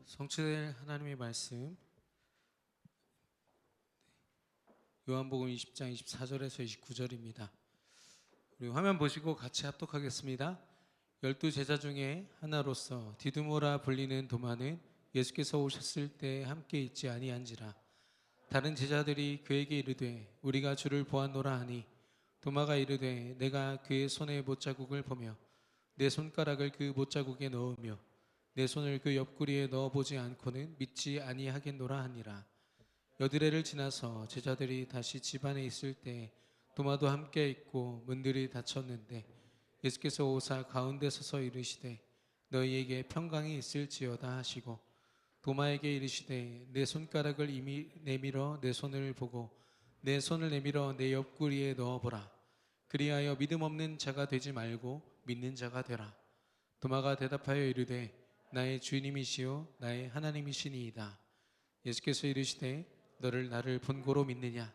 성취될 하나님의 말씀 요한복음 20장 24절에서 29절입니다. 우리 화면 보시고 같이 합독하겠습니다. 12제자 중에 하나로서 디두모라 불리는 도마는 예수께서 오셨을 때 함께 있지 아니한지라. 다른 제자들이 그에게 이르되 우리가 주를 보았노라 하니 도마가 이르되 내가 그의 손에 못자국을 보며 내 손가락을 그 못자국에 넣으며 내 손을 그 옆구리에 넣어보지 않고는 믿지 아니하겠노라 하니라. 여드레를 지나서 제자들이 다시 집안에 있을 때 도마도 함께 있고 문들이 닫혔는데 예수께서 오사 가운데 서서 이르시되 너희에게 평강이 있을지어다 하시고 도마에게 이르시되 내 손가락을 이미 내밀어 내 손을 보고 내 손을 내밀어 내 옆구리에 넣어보라. 그리하여 믿음 없는 자가 되지 말고 믿는 자가 되라. 도마가 대답하여 이르되 나의 주님이시요 나의 하나님이시니이다. 예수께서 이르시되 너를 나를 본고로 믿느냐?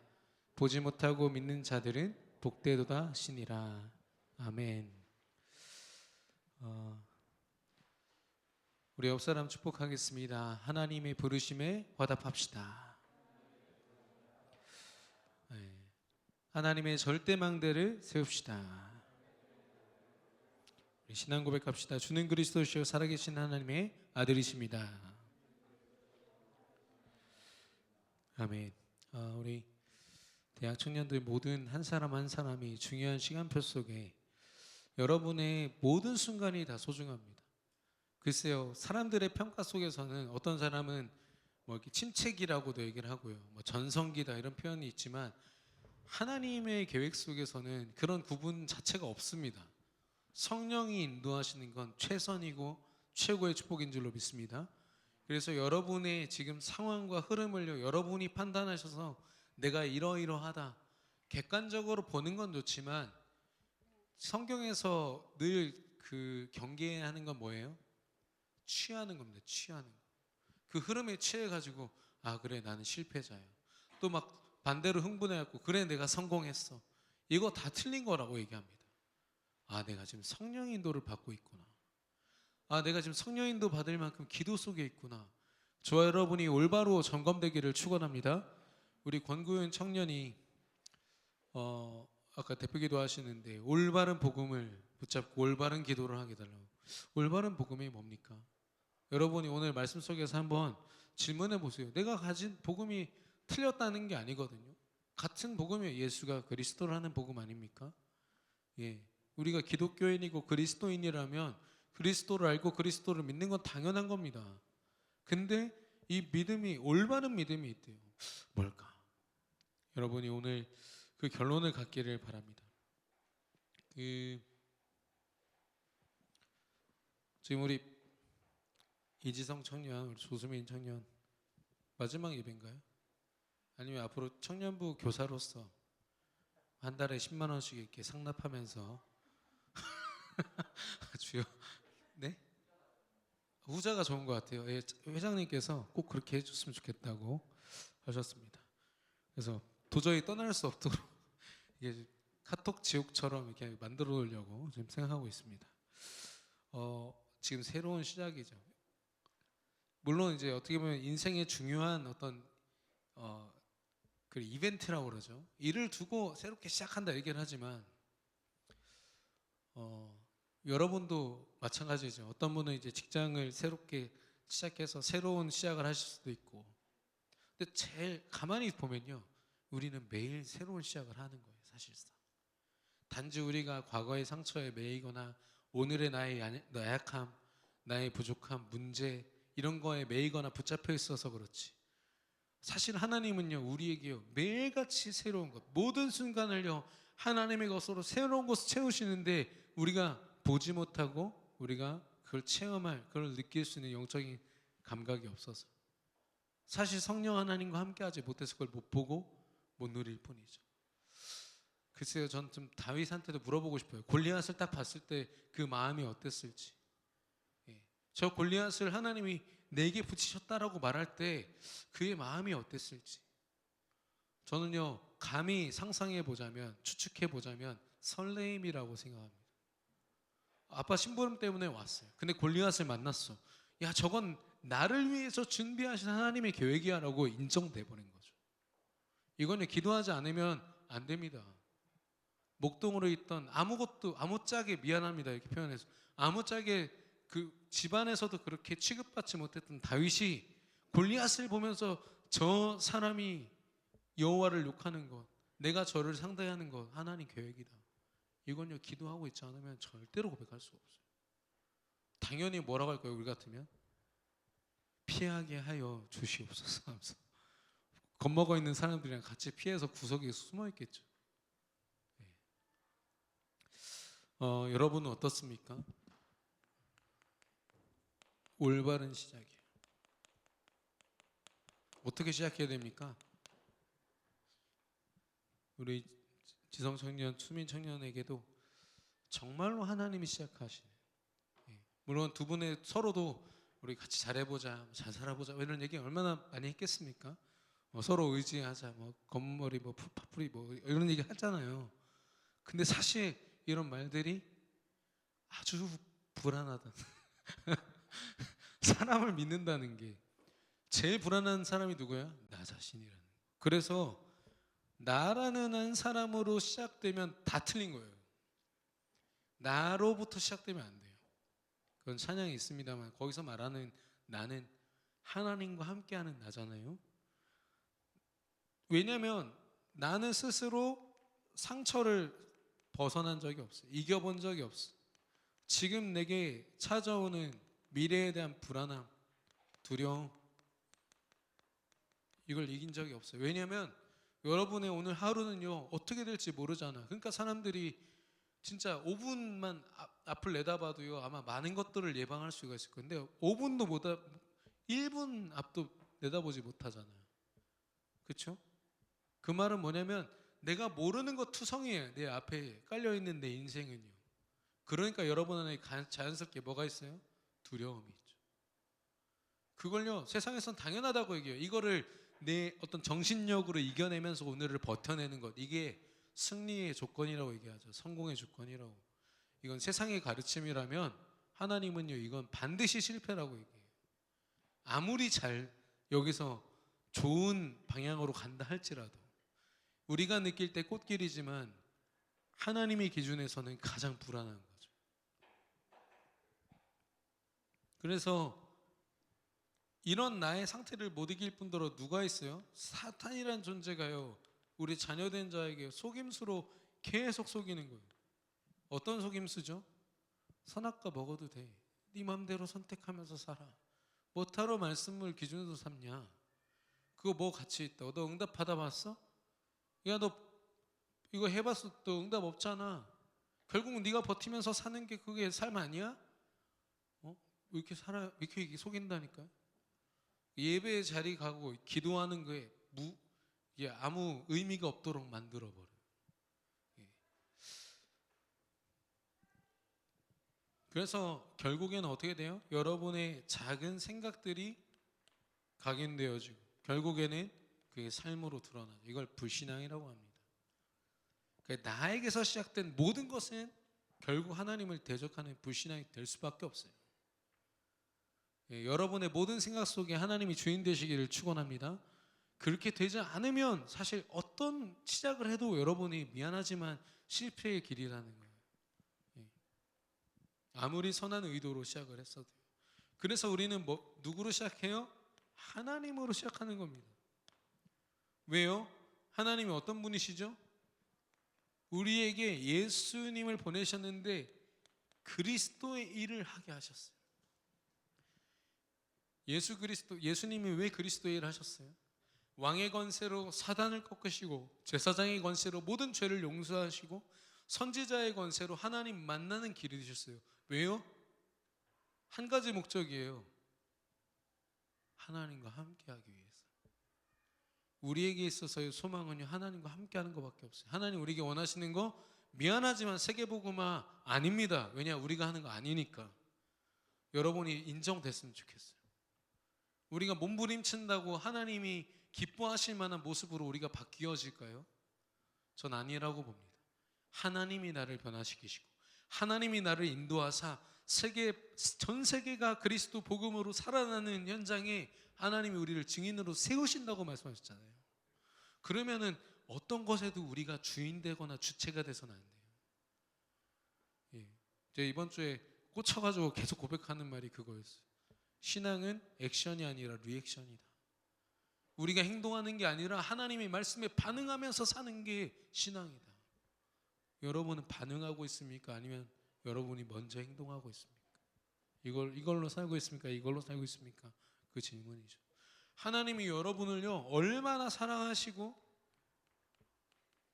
보지 못하고 믿는 자들은 복되도다 하시니라. 아멘. 우리 옆사람 축복하겠습니다. 하나님의 부르심에 화답합시다. 하나님의 절대망대를 세웁시다. 우리 신앙 고백합시다. 주는 그리스도시요 살아계신 하나님의 아들이십니다. 아멘. 우리 대학 청년들 모든 한 사람 한 사람이 중요한 시간표 속에 여러분의 모든 순간이 다 소중합니다. 글쎄요, 사람들의 평가 속에서는 어떤 사람은 뭐 이렇게 침체기라고도 얘기를 하고요, 뭐 전성기다 이런 표현이 있지만 하나님의 계획 속에서는 그런 구분 자체가 없습니다. 성령이 인도하시는 건 최선이고 최고의 축복인 줄로 믿습니다. 그래서 여러분의 지금 상황과 흐름을 여러분이 판단하셔서 내가 이러이러하다 객관적으로 보는 건 좋지만 성경에서 늘 그 경계하는 건 뭐예요? 취하는 겁니다. 취하는 거. 그 흐름에 취해가지고 아 그래 나는 실패자야. 또 막 반대로 흥분해갖고 그래 내가 성공했어. 이거 다 틀린 거라고 얘기합니다. 아 내가 지금 성령 인도를 받고 있구나. 아 내가 지금 성령 인도 받을 만큼 기도 속에 있구나. 저와 여러분이 올바로 점검되기를 축원합니다. 우리 권구윤 청년이 아까 대표기도 하시는데 올바른 복음을 붙잡고 올바른 기도를 하게 달라고. 올바른 복음이 뭡니까? 여러분이 오늘 말씀 속에서 한번 질문해 보세요. 내가 가진 복음이 틀렸다는 게 아니거든요. 같은 복음이 예수가 그리스도라는 복음 아닙니까? 예, 우리가 기독교인이고 그리스도인이라면 그리스도를 알고 그리스도를 믿는 건 당연한 겁니다. 근데 이 믿음이 올바른 믿음이 있대요. 뭘까? 여러분이 오늘 그 결론을 갖기를 바랍니다. 지금 우리 이지성 청년, 우리 조수민 청년 마지막 예배인가요? 아니면 앞으로 청년부 교사로서 한 달에 10만 원씩 이렇게 상납하면서 주요. 네? 후자가 좋은 것 같아요. 예, 회장님께서 꼭 그렇게 해줬으면 좋겠다고 하셨습니다. 그래서 도저히 떠날 수 없도록 이게 카톡 지옥처럼 이렇게 만들어 놓으려고 지금 생각하고 있습니다. 지금 새로운 시작이죠. 물론 이제 어떻게 보면 인생의 중요한 어떤 그 이벤트라고 그러죠. 일을 두고 새롭게 시작한다 얘기를 하지만 여러분도 마찬가지죠. 어떤 분은 이제 직장을 새롭게 시작해서 새로운 시작을 하실 수도 있고, 근데 제일 가만히 보면요, 우리는 매일 새로운 시작을 하는 거예요. 사실상 단지 우리가 과거의 상처에 매이거나 오늘의 나의 나약함, 나의 부족함, 문제 이런 거에 매이거나 붙잡혀 있어서 그렇지, 사실 하나님은요 우리에게요 매일같이 새로운 것, 모든 순간을요 하나님의 것으로 새로운 것을 채우시는데 우리가 보지 못하고 우리가 그걸 체험할, 그걸 느낄 수 있는 영적인 감각이 없어서 사실 성령 하나님과 함께하지 못해서 그걸 못 보고 못 누릴 뿐이죠. 글쎄요, 전 좀 다윗한테도 물어보고 싶어요. 골리앗을 딱 봤을 때 그 마음이 어땠을지. 저 골리앗을 하나님이 내게 붙이셨다라고 말할 때 그의 마음이 어땠을지. 저는요 감히 상상해 보자면, 추측해 보자면 설레임이라고 생각합니다. 아빠 심부름 때문에 왔어요. 근데 골리앗을 만났어. 야 저건 나를 위해서 준비하신 하나님의 계획이야라고 인정돼 버린 거죠. 이거는 기도하지 않으면 안 됩니다. 목동으로 있던 아무것도 아무짝에 미안합니다 이렇게 표현해서 아무짝에 그 집안에서도 그렇게 취급받지 못했던 다윗이 골리앗을 보면서 저 사람이 여호와를 욕하는 것, 내가 저를 상대하는 것 하나님 계획이다. 이건요 기도하고 있지 않으면 절대로 고백할 수가 없어요. 당연히 뭐라고 할 거예요? 우리 같으면 피하게 하여 주시옵소서 하면서 겁먹어 있는 사람들이랑 같이 피해서 구석에 숨어 있겠죠. 여러분은 어떻습니까? 올바른 시작이에요. 어떻게 시작해야 됩니까? 우리 지성 청년, 수민 청년에게도 정말로 하나님이 시작하시는, 물론 두 분의 서로도 우리 같이 잘해보자, 잘 살아보자 이런 얘기 얼마나 많이 했겠습니까? 서로 의지하자, 뭐 검은머리, 뭐 푸파풀이, 뭐 이런 얘기 하잖아요. 근데 사실 이런 말들이 아주 불안하다. 사람을 믿는다는 게 제일 불안한 사람이 누구야? 나 자신이라는 거. 그래서 나라는 한 사람으로 시작되면 다 틀린 거예요. 나로부터 시작되면 안 돼요. 그건 찬양이 있습니다만 거기서 말하는 나는 하나님과 함께하는 나잖아요. 왜냐하면 나는 스스로 상처를 벗어난 적이 없어요. 이겨본 적이 없어요. 지금 내게 찾아오는 미래에 대한 불안함, 두려움, 이걸 이긴 적이 없어요. 왜냐하면 여러분의 오늘 하루는요 어떻게 될지 모르잖아. 그러니까 사람들이 진짜 5분만 앞을 내다봐도요 아마 많은 것들을 예방할 수가 있을 건데 5분도 못 1분 앞도 내다보지 못하잖아요. 그렇죠? 그 말은 뭐냐면 내가 모르는 것 투성이에요. 내 앞에 깔려있는 내 인생은요. 그러니까 여러분 안에 자연스럽게 뭐가 있어요? 두려움이 있죠. 그걸요 세상에선 당연하다고 얘기해요. 이거를 내 어떤 정신력으로 이겨내면서 오늘을 버텨내는 것, 이게 승리의 조건이라고 얘기하죠. 성공의 조건이라고. 이건 세상의 가르침이라면 하나님은요 이건 반드시 실패라고 얘기해요. 아무리 잘 여기서 좋은 방향으로 간다 할지라도 우리가 느낄 때 꽃길이지만 하나님의 기준에서는 가장 불안한 거죠. 그래서 이런 나의 상태를 못 이길 뿐더러 누가 있어요? 사탄이란 존재가요 우리 자녀된 자에게 속임수로 계속 속이는 거예요. 어떤 속임수죠? 선악과 먹어도 돼, 네 맘대로 선택하면서 살아, 뭐하러 말씀을 기준으로 삼냐, 그거 뭐 가치 있다고, 너 응답 받아봤어? 야 너 이거 해봤어? 너 응답 없잖아. 결국 네가 버티면서 사는 게 그게 삶 아니야? 왜 이렇게 살아? 왜 이렇게 속인다니까요. 예배의 자리 가고 기도하는 거에 이게 아무 의미가 없도록 만들어버려요. 그래서 결국에는 어떻게 돼요? 여러분의 작은 생각들이 각인되어지고 결국에는 그게 삶으로 드러나요. 이걸 불신앙이라고 합니다. 그러니까 나에게서 시작된 모든 것은 결국 하나님을 대적하는 불신앙이 될 수밖에 없어요. 여러분의 모든 생각 속에 하나님이 주인 되시기를 축원합니다. 그렇게 되지 않으면 사실 어떤 시작을 해도 여러분이 미안하지만 실패의 길이라는 거예요. 아무리 선한 의도로 시작을 했어도. 그래서 우리는 누구로 시작해요? 하나님으로 시작하는 겁니다. 왜요? 하나님이 어떤 분이시죠? 우리에게 예수님을 보내셨는데 그리스도의 일을 하게 하셨어요. 예수님이 왜 그리스도의 일을 하셨어요? 왕의 권세로 사단을 꺾으시고 제사장의 권세로 모든 죄를 용서하시고 선지자의 권세로 하나님 만나는 길이 되셨어요. 왜요? 한 가지 목적이에요. 하나님과 함께하기 위해서. 우리에게 있어서의 소망은요 하나님과 함께하는 것밖에 없어요. 하나님 우리에게 원하시는 거 미안하지만 세계복음화 아닙니다. 왜냐 우리가 하는 거 아니니까. 여러분이 인정됐으면 좋겠어요. 우리가 몸부림친다고 하나님이 기뻐하실 만한 모습으로 우리가 바뀌어질까요? 전 아니라고 봅니다. 하나님이 나를 변화시키시고 하나님이 나를 인도하사 전 세계가 그리스도 복음으로 살아나는 현장에 하나님이 우리를 증인으로 세우신다고 말씀하셨잖아요. 그러면은 어떤 것에도 우리가 주인 되거나 주체가 돼서는 안 돼요. 예. 제가 이번 주에 꽂혀가지고 계속 고백하는 말이 그거였어요. 신앙은 액션이 아니라 리액션이다. 우리가 행동하는 게 아니라 하나님의 말씀에 반응하면서 사는 게 신앙이다. 여러분은 반응하고 있습니까? 아니면 여러분이 먼저 행동하고 있습니까? 이걸로 살고 있습니까? 이걸로 살고 있습니까? 그 질문이죠. 하나님이 여러분을요 얼마나 사랑하시고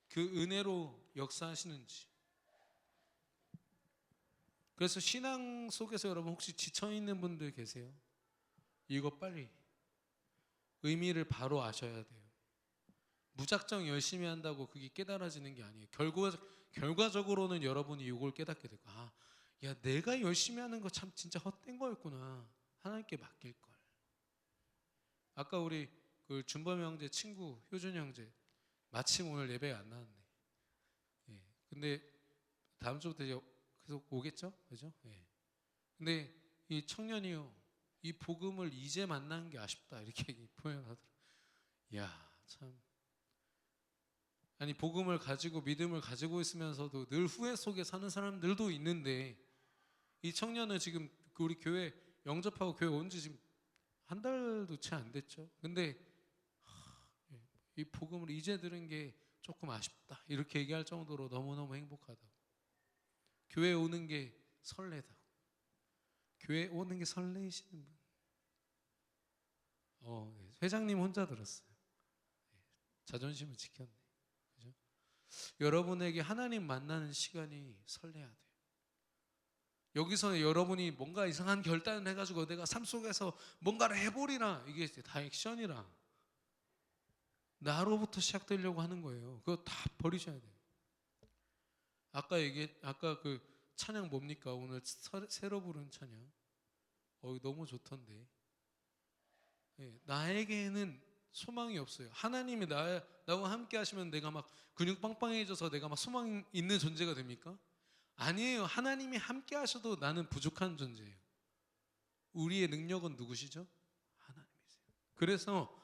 그 은혜로 역사하시는지. 그래서 신앙 속에서 여러분 혹시 지쳐있는 분들 계세요? 이거 빨리 의미를 바로 아셔야 돼요. 무작정 열심히 한다고 그게 깨달아지는 게 아니에요. 결과적으로는 여러분이 이걸 깨닫게 되고, 야, 내가 열심히 하는 거 참 진짜 헛된 거였구나. 하나님께 맡길 걸. 아까 우리 그 준범 형제 친구 효준 형제 마침 오늘 예배에 안 나왔네. 예. 근데 다음 주부터 이제 계속 오겠죠, 그죠? 예. 근데 이 청년이요, 이 복음을 이제 만난 게 아쉽다 이렇게 표현하더라고요. 야, 참. 아니 복음을 가지고 믿음을 가지고 있으면서도 늘 후회 속에 사는 사람들도 있는데 이 청년은 지금 우리 교회 영접하고 교회 온 지 지금 한 달도 채 안 됐죠. 근데 이 복음을 이제 들은 게 조금 아쉽다 이렇게 얘기할 정도로 너무너무 행복하다고. 교회 오는 게 설레다고. 교회 오는 게 설레이시는 분. 네. 회장님 혼자 들었어요. 자존심을 지켰네. 그죠? 여러분에게 하나님 만나는 시간이 설레야 돼요. 여기서 여러분이 뭔가 이상한 결단을 해가지고 내가 삶 속에서 뭔가를 해보리라, 이게 다 액션이라 나로부터 시작되려고 하는 거예요. 그거 다 버리셔야 돼요. 아까 그 찬양 뭡니까? 오늘 새로 부른 찬양. 너무 좋던데. 네, 나에게는 소망이 없어요. 하나님이 나와 함께 하시면 내가 막 근육 빵빵해져서 내가 막 소망 있는 존재가 됩니까? 아니에요. 하나님이 함께 하셔도 나는 부족한 존재예요. 우리의 능력은 누구시죠? 하나님이세요. 그래서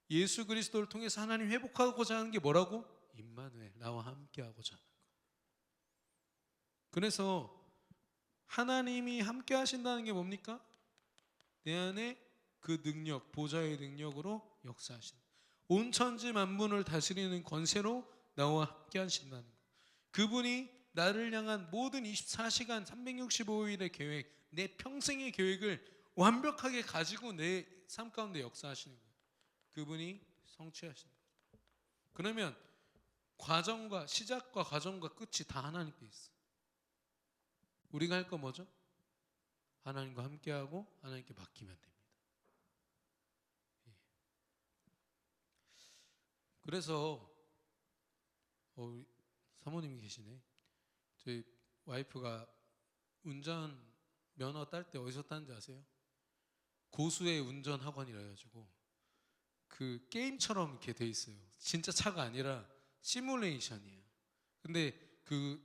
예수 그리스도를 통해서 하나님 회복하고자 하는 게 뭐라고? 임마누엘, 나와 함께 하고자 하는 거. 그래서 하나님이 함께 하신다는 게 뭡니까? 내 안에 그 능력, 보좌의 능력으로 역사하신다. 온 천지 만물을 다스리는 권세로 나와 함께 하신다는 것. 그분이 나를 향한 모든 24시간 365일의 계획, 내 평생의 계획을 완벽하게 가지고 내 삶 가운데 역사하시는 거예요. 그분이 성취하시는 거예요. 그러면 시작과 과정과 끝이 다 하나님께 있어요. 우리가 할 거 뭐죠? 하나님과 함께하고 하나님께 맡기면 됩니다. 그래서 사모님이 계시네. 저희 와이프가 운전 면허 딸 때 어디서 땄는지 아세요? 고수의 운전 학원이라 해가지고 그 게임처럼 이렇게 돼 있어요. 진짜 차가 아니라 시뮬레이션이에요. 근데 그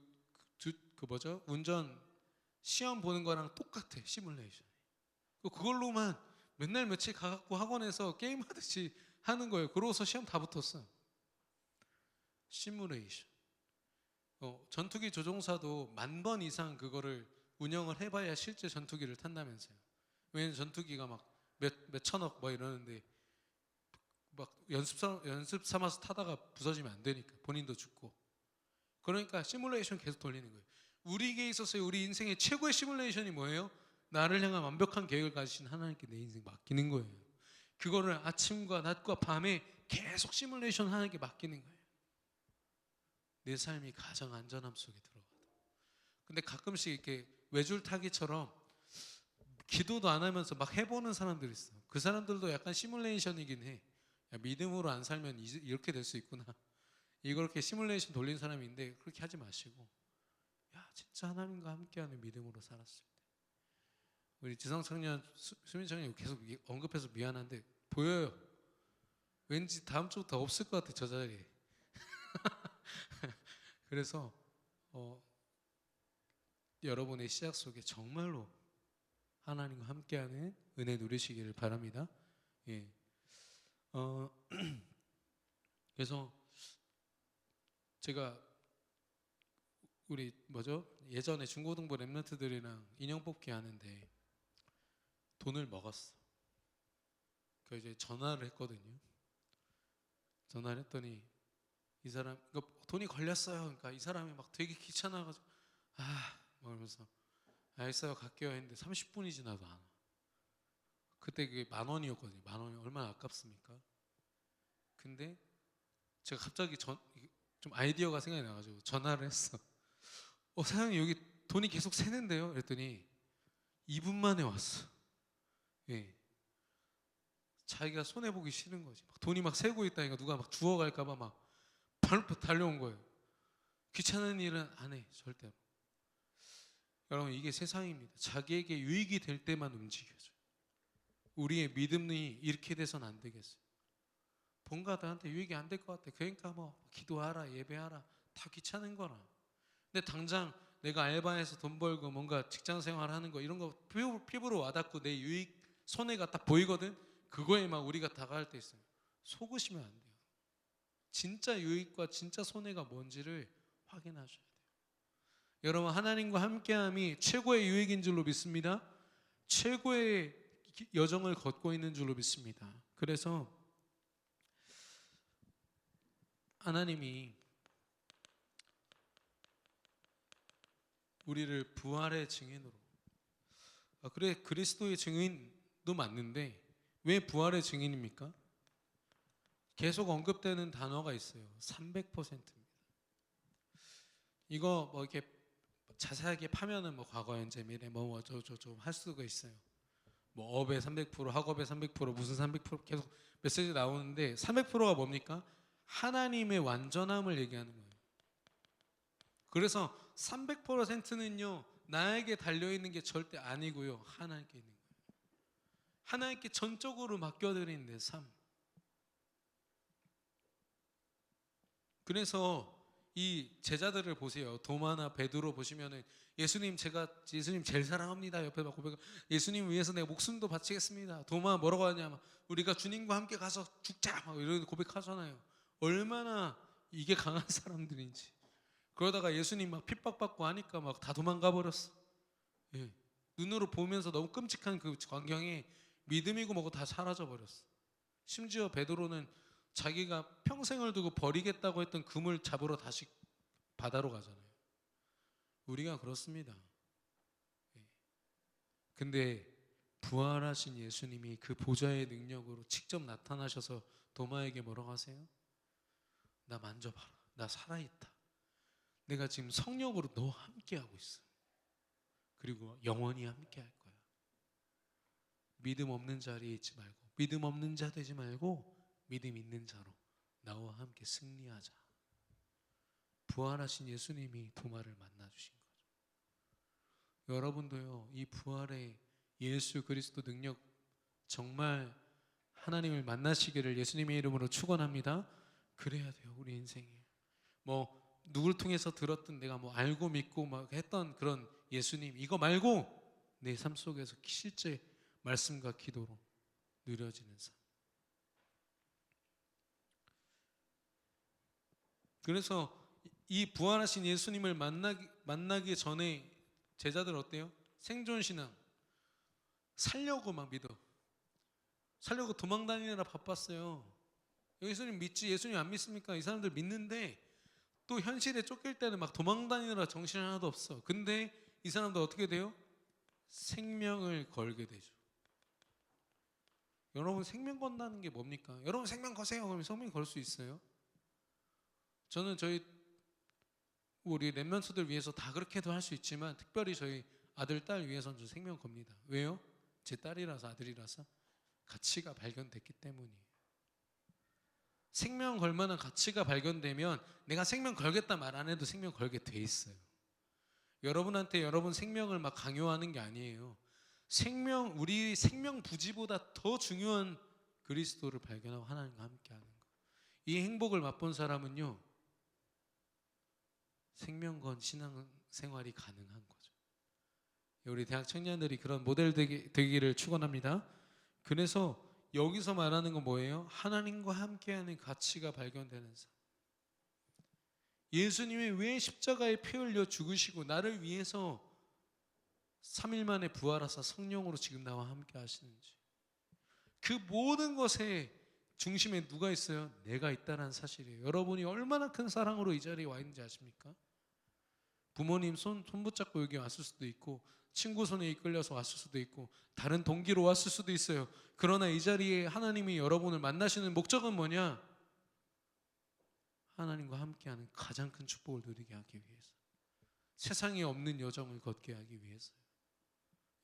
뭐죠? 운전 시험 보는 거랑 똑같아, 시뮬레이션. 그걸로만 맨날 며칠 가갖고 학원에서 게임하듯이 하는 거예요. 그러고서 시험 다 붙었어. 시뮬레이션. 전투기 조종사도 10,000번 이상 그거를 운영을 해봐야 실제 전투기를 탄다면서요. 왜냐면 전투기가 막 몇 천억 뭐 이러는데 막 연습 삼아서 타다가 부서지면 안 되니까 본인도 죽고. 그러니까 시뮬레이션 계속 돌리는 거예요. 우리에게 있어서 우리 인생의 최고의 시뮬레이션이 뭐예요? 나를 향한 완벽한 계획을 가지신 하나님께 내 인생 맡기는 거예요. 그거를 아침과 낮과 밤에 계속 시뮬레이션 하나님께 맡기는 거예요. 내 삶이 가장 안전함 속에 들어가다. 근데 가끔씩 이렇게 외줄타기처럼 기도도 안 하면서 막 해보는 사람들이 있어. 그 사람들도 약간 시뮬레이션이긴 해. 야, 믿음으로 안 살면 이렇게 될 수 있구나. 이렇게 시뮬레이션 돌린 사람인데 그렇게 하지 마시고, 야, 진짜 하나님과 함께하는 믿음으로 살았을 때. 우리 지성 청년, 수민 청년 계속 언급해서 미안한데 보여요. 왠지 다음 주부터 없을 것 같아, 저 자리에. 그래서 여러분의 시작 속에 정말로 하나님과 함께하는 은혜 누리시기를 바랍니다. 예. 그래서 제가 우리 예전에 중고등부 랩런트들이랑 인형 뽑기 하는데 돈을 먹었어. 그 이제 전화를 했거든요. 전화를 했더니 이 사람 돈이 걸렸어요. 그러니까 이 사람이 막 되게 귀찮아가지고 그러면서 알겠어요 갈게요 했는데 30분이 지나도 안 와. 그때 그게 10,000원이었거든요. 10,000원이 얼마나 아깝습니까? 근데 제가 갑자기 좀 아이디어가 생각이 나가지고 전화를 했어. 사장님 여기 돈이 계속 새는데요? 그랬더니 2분 만에 왔어. 예. 자기가 손해보기 싫은 거지. 막 돈이 막 새고 있다니까 누가 막 주워갈까봐 막 발로 달려온 거예요. 귀찮은 일은 안 해, 절대로. 여러분, 이게 세상입니다. 자기에게 유익이 될 때만 움직여줘요. 우리의 믿음이 이렇게 돼서는 안 되겠어요. 뭔가 나한테 유익이 안 될 것 같아. 그러니까 기도하라, 예배하라. 다 귀찮은 거라. 근데 당장 내가 알바해서 돈 벌고 뭔가 직장 생활하는 거 이런 거 피부로 와닿고 내 유익, 손해가 딱 보이거든? 그거에 막 우리가 다가갈 때 있어요. 속으시면 안 돼요. 진짜 유익과 진짜 손해가 뭔지를 확인하셔야 돼요. 여러분, 하나님과 함께함이 최고의 유익인 줄로 믿습니다. 최고의 여정을 걷고 있는 줄로 믿습니다. 그래서 하나님이 우리를 부활의 증인으로, 그래 그리스도의 증인도 맞는데 왜 부활의 증인입니까? 계속 언급되는 단어가 있어요. 300%입니다. 이거 이렇게 자세하게 파면은 과거, 현재, 미래 좀 할 수가 있어요. 업의 300%, 학업의 300%, 무슨 300% 계속 메시지 나오는데 300%가 뭡니까? 하나님의 완전함을 얘기하는 거예요. 그래서 300%는요 나에게 달려있는 게 절대 아니고요 하나님께 있는 거예요. 하나님께 전적으로 맡겨드리는 내 삶. 그래서 이 제자들을 보세요. 도마나 베드로 보시면은 예수님 제일 사랑합니다. 옆에 막 고백, 예수님 위해서 내가 목숨도 바치겠습니다. 도마 뭐라고 하냐면 우리가 주님과 함께 가서 죽자 막 이런 고백하잖아요. 얼마나 이게 강한 사람들인지. 그러다가 예수님 막 핍박받고 하니까 막 다 도망가 버렸어. 예. 눈으로 보면서 너무 끔찍한 그 광경에 믿음이고 뭐고 다 사라져 버렸어. 심지어 베드로는 자기가 평생을 두고 버리겠다고 했던 금을 잡으러 다시 바다로 가잖아요. 우리가 그렇습니다. 예. 근데 부활하신 예수님이 그 보좌의 능력으로 직접 나타나셔서 도마에게 뭐라고 하세요? 나 만져봐라. 나 살아있다. 내가 지금 성령으로 너와 함께하고 있어. 그리고 영원히 함께할 거야. 믿음 없는 자리에 있지 말고, 믿음 없는 자 되지 말고 믿음 있는 자로 나와 함께 승리하자. 부활하신 예수님이 도마를 만나주신 거죠. 여러분도요 이 부활의 예수 그리스도 능력 정말 하나님을 만나시기를 예수님의 이름으로 축원합니다. 그래야 돼요. 우리 인생에 누굴 통해서 들었든 내가 알고 믿고 막 했던 그런 예수님 이거 말고 내 삶 속에서 실제 말씀과 기도로 누려지는 삶. 그래서 이 부활하신 예수님을 만나기 전에 제자들 어때요? 생존신앙 살려고 막 믿어. 살려고 도망다니느라 바빴어요. 예수님 믿지? 예수님 안 믿습니까? 이 사람들 믿는데 또 현실에 쫓길 때는 막 도망다니느라 정신 하나도 없어. 근데 이 사람들 어떻게 돼요? 생명을 걸게 되죠. 여러분 생명 건다는 게 뭡니까? 여러분 생명 거세요. 그러면 생명 걸 수 있어요? 저는 우리 랩런트들 위해서 다 그렇게도 할 수 있지만 특별히 저희 아들, 딸 위해서는 좀 생명 겁니다. 왜요? 제 딸이라서 아들이라서 가치가 발견됐기 때문이에요. 생명 걸 만한 가치가 발견되면 내가 생명 걸겠다 말 안 해도 생명 걸게 돼 있어요. 여러분한테 여러분 생명을 막 강요하는 게 아니에요. 우리 생명 부지보다 더 중요한 그리스도를 발견하고 하나님과 함께하는 거. 이 행복을 맛본 사람은요 생명 건 신앙생활이 가능한 거죠. 우리 대학 청년들이 그런 모델 되기를 축원합니다. 그래서 여기서 말하는 건 뭐예요? 하나님과 함께하는 가치가 발견되는 삶. 예수님이 왜 십자가에 피 흘려 죽으시고 나를 위해서 3일 만에 부활하사 성령으로 지금 나와 함께 하시는지, 그 모든 것의 중심에 누가 있어요? 내가 있다는 사실이에요. 여러분이 얼마나 큰 사랑으로 이 자리에 와 있는지 아십니까? 부모님 손 붙잡고 여기 왔을 수도 있고, 친구 손에 이끌려서 왔을 수도 있고, 다른 동기로 왔을 수도 있어요. 그러나 이 자리에 하나님이 여러분을 만나시는 목적은 뭐냐? 하나님과 함께하는 가장 큰 축복을 누리게 하기 위해서, 세상에 없는 여정을 걷게 하기 위해서요.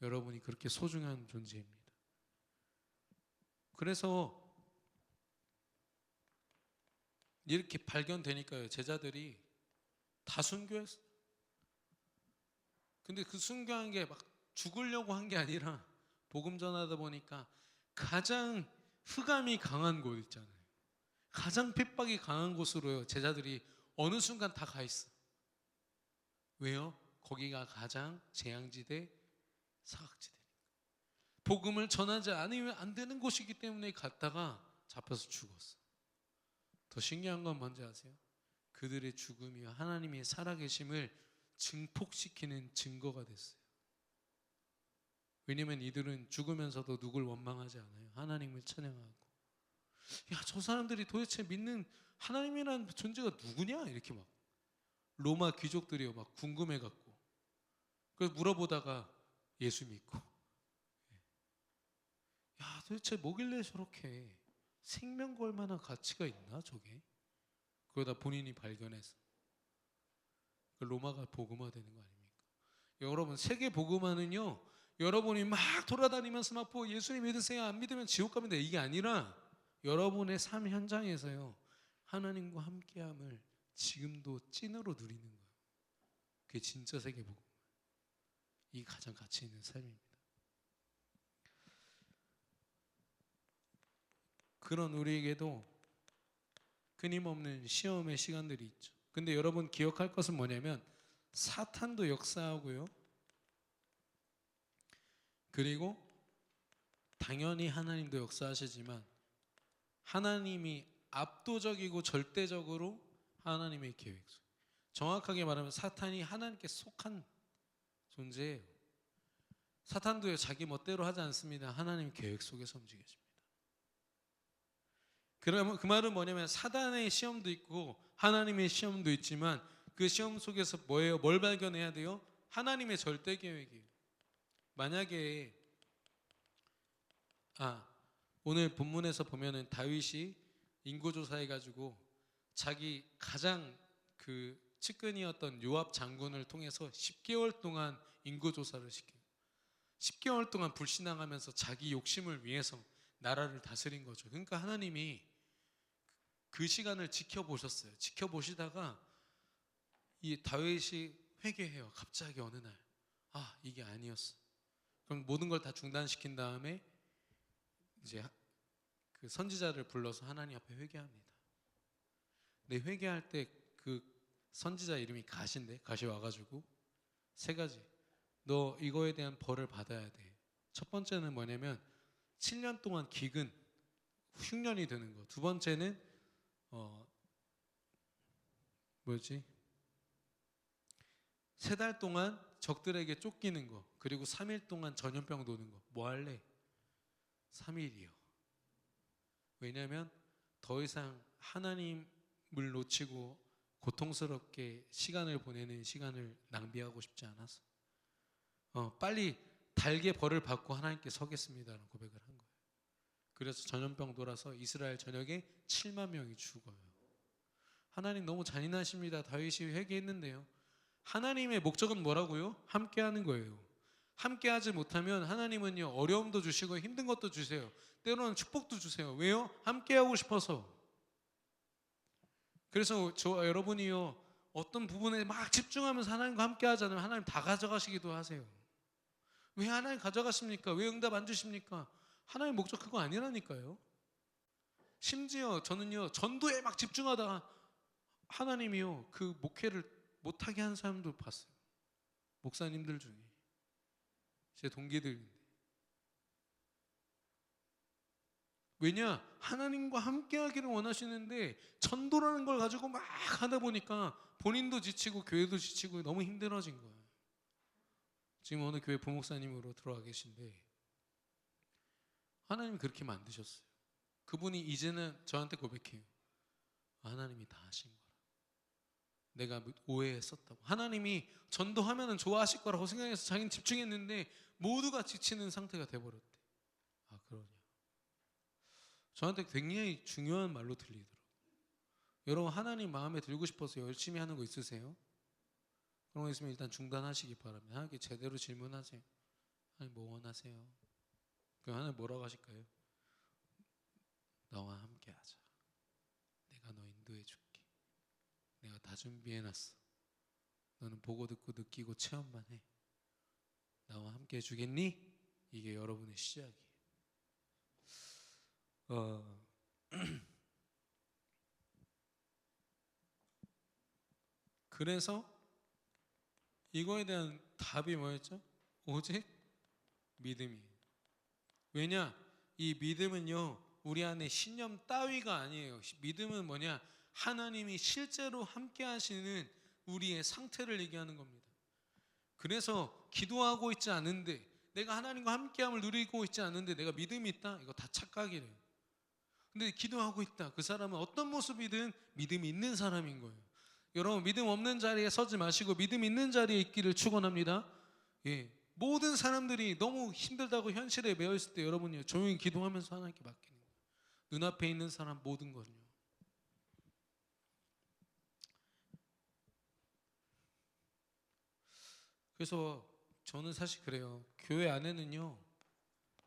여러분이 그렇게 소중한 존재입니다. 그래서 이렇게 발견되니까요, 제자들이 다 순교했어요. 근데 그 순교한 게 막 죽으려고 한 게 아니라, 복음 전하다 보니까 가장 흑암이 강한 곳 있잖아요. 가장 핍박이 강한 곳으로요, 제자들이 어느 순간 다 가 있어. 왜요? 거기가 가장 재앙지대, 사각지대니까. 복음을 전하지 않으면 안 되는 곳이기 때문에 갔다가 잡혀서 죽었어. 더 신기한 건 뭔지 아세요? 그들의 죽음이 하나님의 살아계심을 증폭시키는 증거가 됐어요. 왜냐면 이들은 죽으면서도 누굴 원망하지 않아요. 하나님을 찬양하고, 야, 저 사람들이 도대체 믿는 하나님이라는 존재가 누구냐? 이렇게 막 로마 귀족들이요, 막 궁금해갖고, 그래서 물어보다가 예수 믿고, 야, 도대체 뭐길래 저렇게 생명 걸 만한 가치가 있나 저게? 그러다 본인이 발견해서 로마가 복음화되는 거 아닙니까? 여러분, 세계 복음화는요, 여러분이 막 돌아다니면서 막 예수님 믿으세요, 안 믿으면 지옥 갑니다, 이게 아니라 여러분의 삶 현장에서요, 하나님과 함께함을 지금도 찐으로 누리는 거예요. 그게 진짜 세계 복음. 이게 가장 가치 있는 삶입니다. 그런 우리에게도 끊임없는 시험의 시간들이 있죠. 근데 여러분 기억할 것은 뭐냐면, 사탄도 역사하고요, 그리고 당연히 하나님도 역사하시지만, 하나님이 압도적이고 절대적으로 하나님의 계획 속, 정확하게 말하면 사탄이 하나님께 속한 존재예요. 사탄도요, 자기 멋대로 하지 않습니다. 하나님 계획 속에서 움직여집니다. 그러면 그 말은 뭐냐면, 사단의 시험도 있고 하나님의 시험도 있지만, 그 시험 속에서 뭐예요? 뭘 발견해야 돼요? 하나님의 절대 계획이에요. 만약에 오늘 본문에서 보면은 다윗이 인구조사 해가지고 자기 가장 그 측근이었던 요압 장군을 통해서 10개월 동안 인구조사를 시켜요. 10개월 동안 불신앙하면서 자기 욕심을 위해서 나라를 다스린 거죠. 그러니까 하나님이 그 시간을 지켜보셨어요. 지켜보시다가 이 다윗이 회개해요. 갑자기 어느 날, 이게 아니었어. 그럼 모든 걸 다 중단시킨 다음에 이제 그 선지자를 불러서 하나님 앞에 회개합니다. 근데 회개할 때 그 선지자 이름이 갓인데, 갓이 와가지고 3가지, 너 이거에 대한 벌을 받아야 돼. 첫 번째는 뭐냐면 7년 동안 기근, 흉년이 드는 거. 두 번째는 3달 동안 적들에게 쫓기는 거. 그리고 3일 동안 전염병 도는 거. 뭐 할래? 3일이요. 왜냐하면 더 이상 하나님을 놓치고 고통스럽게 시간을 보내는 시간을 낭비하고 싶지 않아서 빨리 달게 벌을 받고 하나님께 서겠습니다라는 고백을 한 거예요. 그래서 전염병 돌아서 이스라엘 전역에 7만 명이 죽어요. 하나님 너무 잔인하십니다. 다윗이 회개했는데요, 하나님의 목적은 뭐라고요? 함께하는 거예요. 함께하지 못하면 하나님은요, 어려움도 주시고 힘든 것도 주세요. 때로는 축복도 주세요. 왜요? 함께하고 싶어서. 그래서 여러분이요, 어떤 부분에 막 집중하면서 하나님과 함께하지 않으면 하나님 다 가져가시기도 하세요. 왜 하나님 가져가십니까? 왜 응답 안 주십니까? 하나님 목적 그거 아니라니까요. 심지어 저는요, 전도에 막 집중하다가 하나님이요, 그 목회를 못하게 한 사람도 봤어요. 목사님들 중에. 제 동기들인데. 왜냐? 하나님과 함께 하기를 원하시는데 전도라는 걸 가지고 막 하다 보니까 본인도 지치고 교회도 지치고 너무 힘들어진 거예요. 지금 어느 교회 부목사님으로 들어와 계신데 하나님이 그렇게 만드셨어요. 그분이 이제는 저한테 고백해요. 하나님이 다 하신 거라. 내가 오해했었다고. 하나님이 전도하면 좋아하실 거라고 생각해서 자기는 집중했는데 모두가 지치는 상태가 돼버렸대. 아, 그러냐. 저한테 굉장히 중요한 말로 들리더라고요. 여러분, 하나님 마음에 들고 싶어서 열심히 하는 거 있으세요? 그런 거 있으면 일단 중단하시기 바랍니다. 하나님께 제대로 질문하세요. 하나님 뭐 원하세요? 그럼 하나님 뭐라고 하실까요? 너와 함께 하자. 내가 너 인도해 줄게. 내가 다 준비해 놨어. 너는 보고 듣고 느끼고 체험만 해. 나와 함께 해주겠니? 이게 여러분의 시작이에요. 그래서 이거에 대한 답이 뭐였죠? 오직 믿음이에요. 왜냐? 이 믿음은요, 우리 안에 신념 따위가 아니에요. 믿음은 뭐냐? 하나님이 실제로 함께 하시는 우리의 상태를 얘기하는 겁니다. 그래서 기도하고 있지 않은데, 내가 하나님과 함께함을 누리고 있지 않은데 내가 믿음이 있다? 이거 다 착각이래요. 근데 기도하고 있다. 그 사람은 어떤 모습이든 믿음이 있는 사람인 거예요. 여러분, 믿음 없는 자리에 서지 마시고 믿음 있는 자리에 있기를 축원합니다. 예, 모든 사람들이 너무 힘들다고 현실에 매여 있을 때 여러분이 조용히 기도하면서 하나님께 맡기는 거예요. 눈앞에 있는 사람 모든 건요. 그래서 저는 사실 그래요. 교회 안에는요,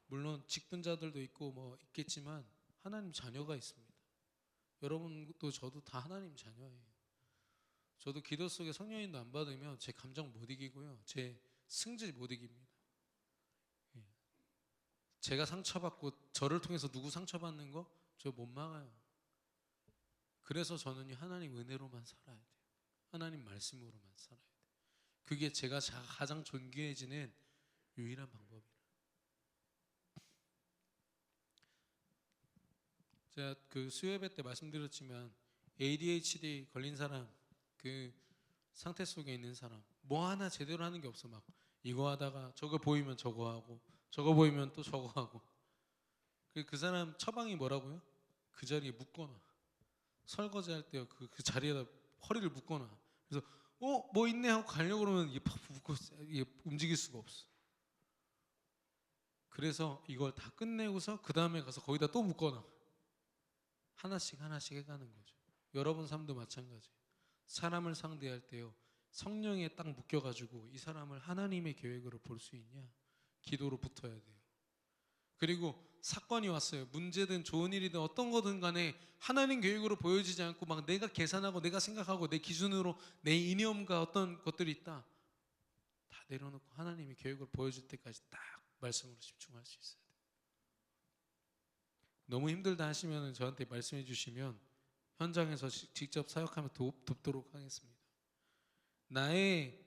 물론 직분자들도 있고 뭐 있겠지만 하나님 자녀가 있습니다. 여러분도 저도 다 하나님 자녀예요. 저도 기도 속에 성령인도 안 받으면 제 감정 못 이기고요, 제 승질 못 이깁니다. 예. 제가 상처받고 저를 통해서 누구 상처받는 거 저 못 막아요. 그래서 저는 하나님 은혜로만 살아야 돼요. 하나님 말씀으로만 살아야 돼요. 그게 제가 가장 존귀해지는 유일한 방법이에요. 제가 그 수요예배 때 말씀드렸지만 ADHD 걸린 사람, 그 상태 속에 있는 사람, 뭐 하나 제대로 하는 게 없어. 막 이거 하다가 저거 보이면 저거 하고 저거 보이면 또 저거 하고. 그 사람 처방이 뭐라고요? 그 자리에 묶어놔. 설거지 할 때 그 자리에다 허리를 묶어놔. 그래서 뭐 있네 하고 가려고 그러면 이게 팍 묶고 이게 움직일 수가 없어. 그래서 이걸 다 끝내고서 그 다음에 가서 거기다 또 묶어놔. 하나씩 하나씩 해가는 거죠. 여러분 삶도 마찬가지예요. 사람을 상대할 때요, 성령에 딱 묶여가지고 이 사람을 하나님의 계획으로 볼 수 있냐? 기도로 붙어야 돼요. 그리고 사건이 왔어요. 문제든 좋은 일이든 어떤 거든 간에 하나님 계획으로 보여지지 않고 막 내가 계산하고 내가 생각하고 내 기준으로 내 이념과 어떤 것들이 있다, 다 내려놓고 하나님의 계획을 보여줄 때까지 딱 말씀으로 집중할 수 있어야 돼요. 너무 힘들다 하시면 저한테 말씀해 주시면 현장에서 직접 사역하며 돕도록 하겠습니다. 나의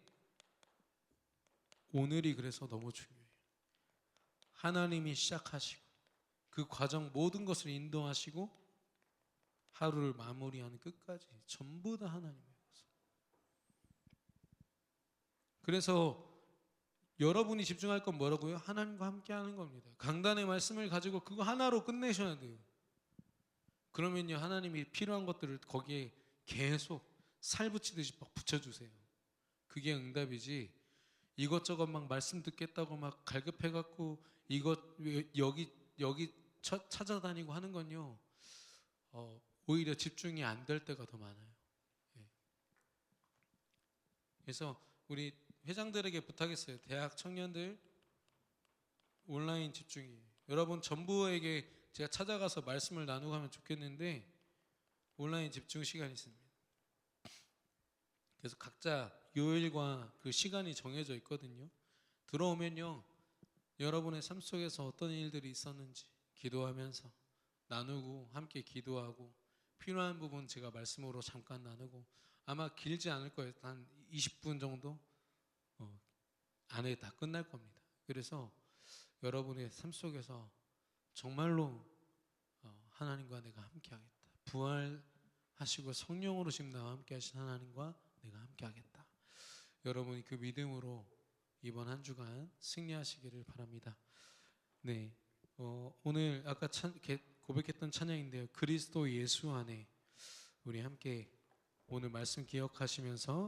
오늘이 그래서 너무 중요해요. 하나님이 시작하시고 그 과정 모든 것을 인도하시고 하루를 마무리하는 끝까지 전부 다 하나님의 것을. 그래서 여러분이 집중할 건 뭐라고요? 하나님과 함께 하는 겁니다. 강단의 말씀을 가지고 그거 하나로 끝내셔야 돼요. 그러면요, 하나님이 필요한 것들을 거기에 계속 살 붙이듯이 막 붙여주세요. 그게 응답이지, 이것저것 막 말씀 듣겠다고 막 갈급해갖고 여기 찾아다니고 하는 건요, 오히려 집중이 안 될 때가 더 많아요. 예. 그래서 우리 회장들에게 부탁했어요. 대학 청년들 온라인 집중이에요. 여러분 전부에게 제가 찾아가서 말씀을 나누고 하면 좋겠는데 온라인 집중 시간이 있습니다. 그래서 각자 요일과 그 시간이 정해져 있거든요. 들어오면요, 여러분의 삶 속에서 어떤 일들이 있었는지 기도하면서 나누고 함께 기도하고 필요한 부분 제가 말씀으로 잠깐 나누고, 아마 길지 않을 거예요. 한 20분 정도 안에 다 끝날 겁니다. 그래서 여러분의 삶 속에서 정말로 하나님과 내가 함께하겠다. 부활하시고 성령으로 지금 나와 함께하신 하나님과 내가 함께하겠다. 여러분이 그 믿음으로 이번 한 주간 승리하시기를 바랍니다. 네, 오늘 아까 고백했던 찬양인데요. 그리스도 예수 안에 우리 함께 오늘 말씀 기억하시면서